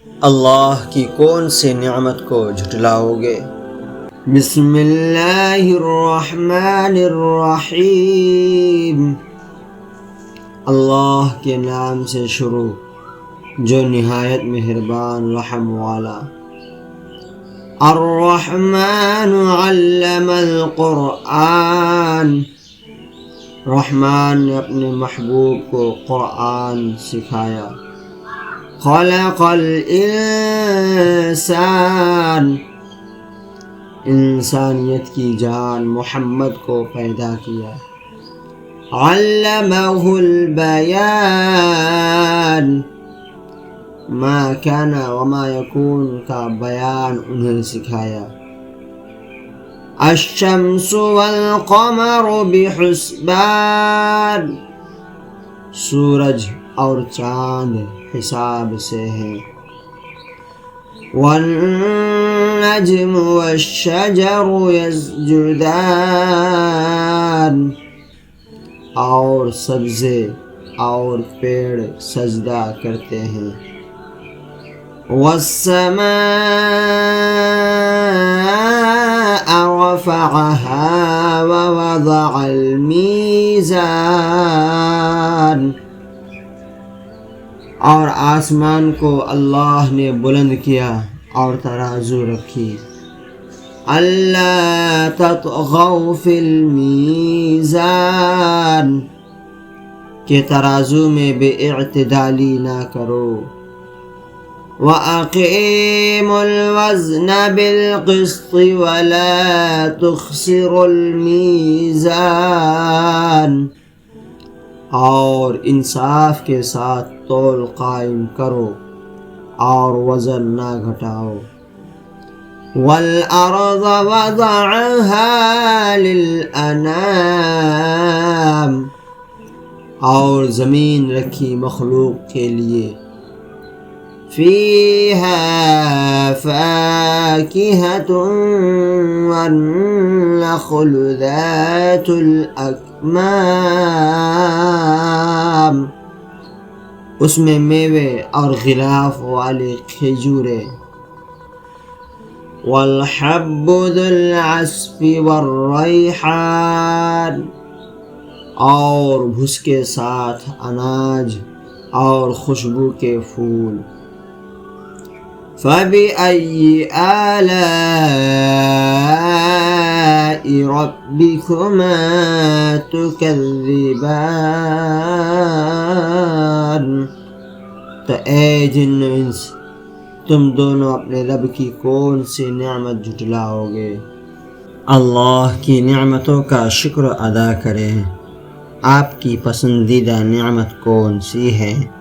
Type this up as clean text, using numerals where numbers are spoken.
اللہ کی کون سی نعمت کو جھٹلاؤ گے؟ بسم اللہ الرحمن الرحیم، اللہ کے نام سے شروع جو نہایت مہربان رحم والا۔ الرحمن علم القرآن، رحمان نے اپنے محبوب کو قرآن سکھایا۔ خلق الانسان، انسانیت کی جان محمد کو پیدا کیا۔ علمہ البیان، ما کان وما یکون کا بیان انہیں سکھایا۔ الشمس والقمر بحسبان، سورج اور چاند حساب سے ہیں۔ والنجم والشجر یسجدان، اور سبزے اور پیڑ سجدہ کرتے ہیں۔ والسماء رفعها ووضع الميزان، اور آسمان کو اللہ نے بلند کیا اور ترازو رکھی۔ اللہ تطغوا فی المیزان، کہ ترازو میں بے اعتدالی نہ کرو۔ وَأَقِیمُوا الْوَزْنَ بِالْقِسْطِ وَلَا تُخْسِرُوا الْمِیزَانَ، اور انصاف کے ساتھ تول قائم کرو اور وزن نہ گھٹاؤ۔ وَالْأَرْضَ وَضَعَهَا لِلْأَنَامِ، اور زمین رکھی مخلوق کے لیے۔ فِيهَا فَاكِهَةٌ وَالنَّخْلُ ذَاتُ الْأَكْمَامِ، اس میں میوے اور غلاف والی کھجوریں۔ وَالْحَبُّ ذُو الْعَصْفِ وَالرَّيْحَانُ، اور بھس کے ساتھ اناج اور خوشبو کے پھول۔ فَبِأَيِّ آلَاءِ رَبِّكُمَا تُكَذِّبَانِ، تو اے جن و انس، تم دونوں اپنے رب کی کون سی نعمت جھٹلاؤ گے؟ اللہ کی نعمتوں کا شکر ادا کریں۔ آپ کی پسندیدہ نعمت کون سی ہے؟